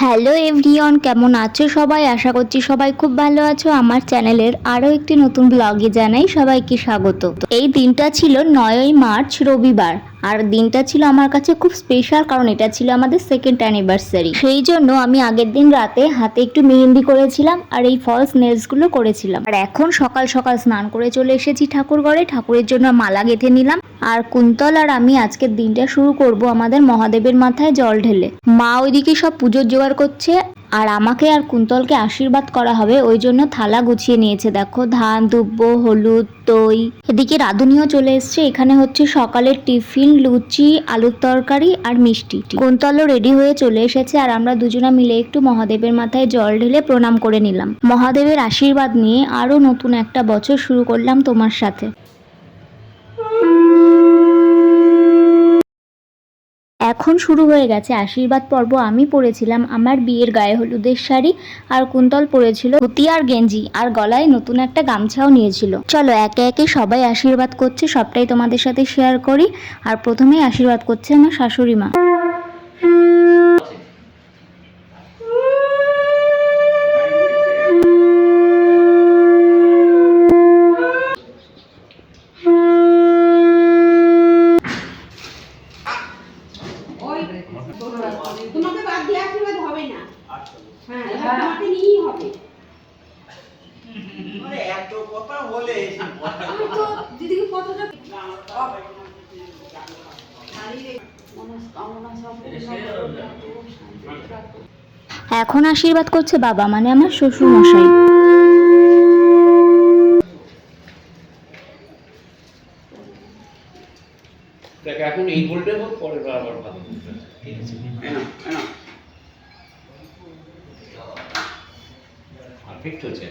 Hello everyone, কেমন আছো সবাই? আশা করছি সবাই খুব ভালো আছো। আমার চ্যানেলের আরও একটি নতুন ব্লগে জানাই সবাইকে স্বাগত। এই দিনটা ছিল 9ই মার্চ, রবিবার। আর দিনটা ছিল আমার কাছে খুব স্পেশাল, কারণ এটা ছিল আমাদের সেকেন্ড অ্যানিভার্সারি। সেই জন্য আমি আগের দিন রাতে হাতে একটু মেহেন্দি করেছিলাম আর এই ফলস নেলসগুলো করেছিলাম। আর এখন সকাল সকাল স্নান করে চলে এসেছি ঠাকুর ঘরে, ঠাকুরের জন্য মালা গেঁথে নিলাম। আর কুন্তল আর আমি আজকের দিনটা শুরু করব আমাদের মহাদেবের মাথায় জল ঢেলে। মা ওইদিকে সব পুজোর জোগাড় করছে আর আমাকে আর কুন্তলকে আশীর্বাদ করা হবে, ওই জন্য থালা গুছিয়ে নিয়েছে। দেখো, ধান, দুব্ব, হলুদ, দই। এদিকে রাঁধুনিও চলে এসছে। এখানে হচ্ছে সকালের টিফিন, লুচি, আলুর তরকারি আর মিষ্টি। কুন্তলও রেডি হয়ে চলে এসেছে আর আমরা দুজনা মিলে একটু মহাদেবের মাথায় জল ঢেলে প্রণাম করে নিলাম। মহাদেবের আশীর্বাদ নিয়ে আরও নতুন একটা বছর শুরু করলাম তোমার সাথে। এখন শুরু হয়ে গেছে আশীর্বাদ পর্ব। আমি পরেছিলাম আমার বিয়ের গায়ে হলুদের শাড়ি আর কুন্তল পরেছিল ধুতি আর গেঞ্জি, আর গলায় নতুন একটা গামছাও নিয়েছিল। চলো একে একে সবাই আশীর্বাদ করছে, সবটাই তোমাদের সাথে শেয়ার করি। আর প্রথমেই আশীর্বাদ করছে আমার শাশুড়ি মা। তোমাকে বাদ দিয়ে আশীর্বাদ হবে না। হ্যাঁ, তোমাকে নিয়েই হবে। মানে এত কথা বলে আমি তো দিদিকে কতটা এখন আশীর্বাদ করছে বাবা, মানে আমার শ্বশুর মশাই। দেখ এখন এই গোলটা হোক, পরে আবার ভালো ঠিক আছে। পারফেক্ট হচ্ছে।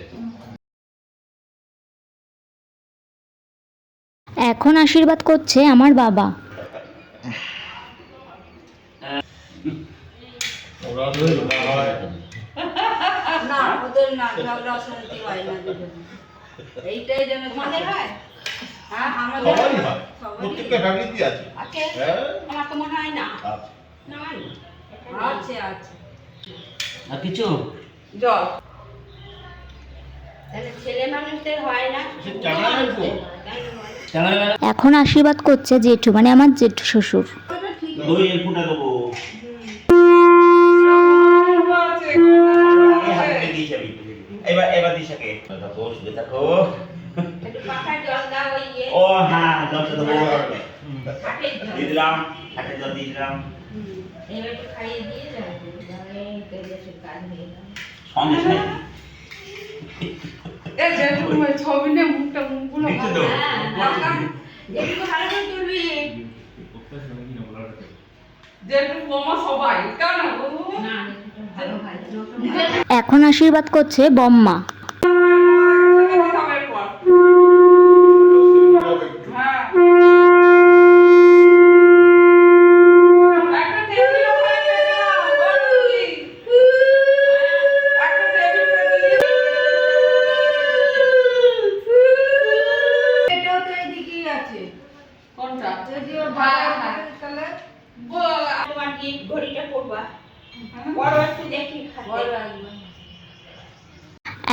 এখন আশীর্বাদ করছে আমার বাবা। না, ওদের না ঝগড়া অশান্তি হয় না দুজন। এইটাই যেন তোমাদের হয়। হ্যাঁ, আমাদের সবারই হয়, প্রত্যেকটা ফ্যামিলিতেই আছে। আছে। হ্যাঁ। আমার তো মনে হয় না। আচ্ছা। নাই। আছে আছে। আর কিছু জল। তাহলে ছেলে মানুষদের হয় না। ক্যামেরাম্যান কো? এখন আশীর্বাদ করছে জেঠু, মানে আমার জেঠু শ্বশুর। দই এর ফুটা দেবো। হাতে দিয়ে যাবি। এবার দিশাকে থাকো, শুয়ে থাকো। পাখায় জল দাও ওই ইয়ে। ও হ্যাঁ, জলটা দেবো। হাটের জল। দিয়ে দিলাম, হাতে জল দিয়ে দিলাম। এবার একটু খাইয়ে দিয়ে যাবে। এই তেলের কাজ হয়ে গেল। সন্দেশ নেই। এই যে তুমি ছবি নিয়ে মুখগুলো একটু দাও। একটু ভালো করে তুলবি। যেটু মামা সবাই কেন না, ভালো ভাই। এখন আশীর্বাদ করছে বম্মা। হ্যাঁ এটাও তো এইদিকেই আছে। কোনটা যদিও ভালো হয় তাহলে তোমার কি ঘড়িটা পড়বা? বড় একটু দেখি বড় একবার।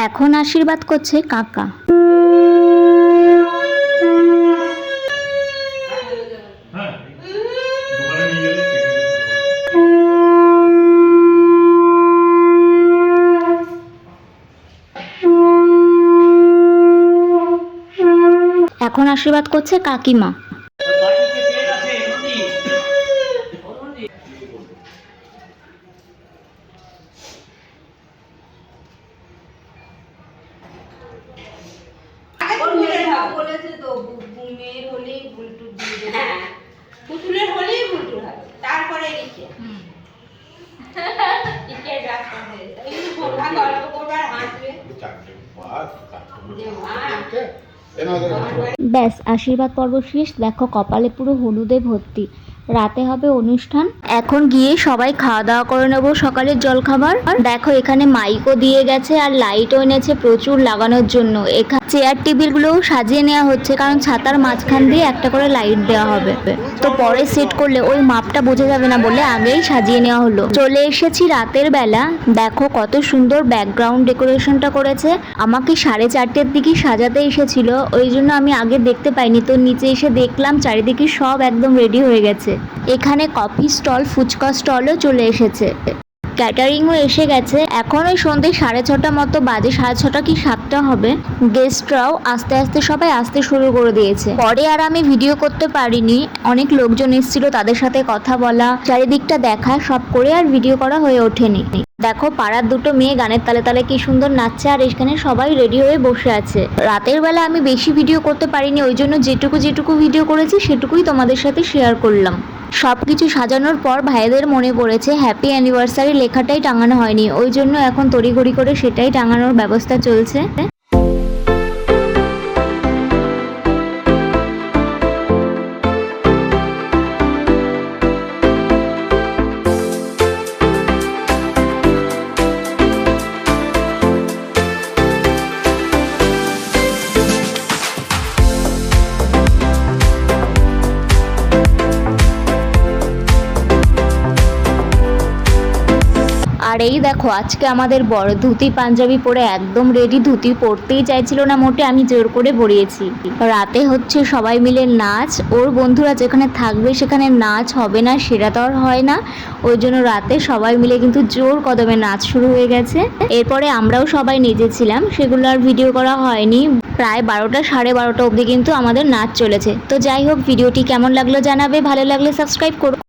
এখন আশীর্বাদ করছে কাকা। হ্যাঁ, দোকানে নিয়ে গেলে এখন আশীর্বাদ করছে কাকিমা। বাটিতে তেল আছে, রুটি। বলেছে তো মেয়ের হলেই বুলটুর দিয়ে দেবে। হ্যাঁ, পুতুলের হলেই বুলটুর হবে, তারপরে রিকে। রিকে রাস্তা হয়ে যায়। এই ফোনটা গল্প করবে আর হাসবে। চারটে পাঁচ যে মা ব্যাস, আশীর্বাদ পর্ব শেষ। দেখো কপালে পুরো হলুদে ভর্তি। রাতে হবে অনুষ্ঠান। এখন গিয়ে সবাই খাওয়া দাওয়া করে নেবো সকালের জলখাবার। দেখো এখানে মাইকও দিয়ে গেছে আর লাইটও এনেছে প্রচুর লাগানোর জন্য। এখানে চেয়ার টেবিলগুলোও সাজিয়ে নেওয়া হচ্ছে, কারণ ছাতার মাঝখান দিয়ে একটা করে লাইট দেওয়া হবে। তো পরে সেট করলে ওই মাপটা বোঝা যাবে না বলে আগেই সাজিয়ে নেওয়া হলো। চলে এসেছি রাতের বেলা। দেখো কত সুন্দর ব্যাকগ্রাউন্ড ডেকোরেশনটা করেছে। আমাকে 4:30-র দিকে সাজাতে এসেছিল, ওই জন্য আমি আগে দেখতে পাইনি। তো নিচে এসে দেখলাম চারিদিকে সব একদম রেডি হয়ে গেছে। এখানে কফি স্টল, ফুচকা স্টলও চলে এসেছে, ক্যাটারিংও এসে গেছে। এখন ওই সন্ধ্যে 6:30 মতো বাজে, 6:30 কি 7টা হবে। গেস্টরাও আস্তে আস্তে সবাই আসতে শুরু করে দিয়েছে। পরে আর আমি ভিডিও করতে পারিনি, অনেক লোকজন এসেছিল, তাদের সাথে কথা বলা, চারিদিকটা দেখা সব করে আর ভিডিও করা হয়ে ওঠেনি। দেখো পাড়ার দুটো মেয়ে গানের তালে তালে কি সুন্দর নাচছে, আর এখানে সবাই রেডি হয়ে বসে আছে। রাতের বেলা আমি বেশি ভিডিও করতে পারিনি, ওই জন্য যেটুকু ভিডিও করেছি সেটুকুই তোমাদের সাথে শেয়ার করলাম। সবকিছু সাজানোর পর ভাইদের মনে পড়েছে হ্যাপি অ্যানিভার্সারি লেখাটাই টাঙানো হয়নি, ওই জন্য এখন তড়িঘড়ি করে সেটাই টাঙানোর ব্যবস্থা চলছে। আর এই দেখো আজকে আমাদের বড় ধুতি পাঞ্জাবি পরে একদম রেডি। ধুতি পরতেই চাইছিল না মোটে, আমি জোর করে পরিয়েছি। রাতে হচ্ছে সবাই মিলে নাচ। ওর বন্ধুরা যেখানে থাকবে সেখানে নাচ হবে না, সেটা তো আর হয় না, ওই জন্য রাতে সবাই মিলে কিন্তু জোর কদমে নাচ শুরু হয়ে গেছে। এরপরে আমরাও সবাই নেচেছিলাম, সেগুলো আর ভিডিও করা হয়নি। প্রায় 12টা 12:30 অবধি কিন্তু আমাদের নাচ চলেছে। তো যাই হোক, ভিডিওটি কেমন লাগলো জানাবে, ভালো লাগলে সাবস্ক্রাইব করো।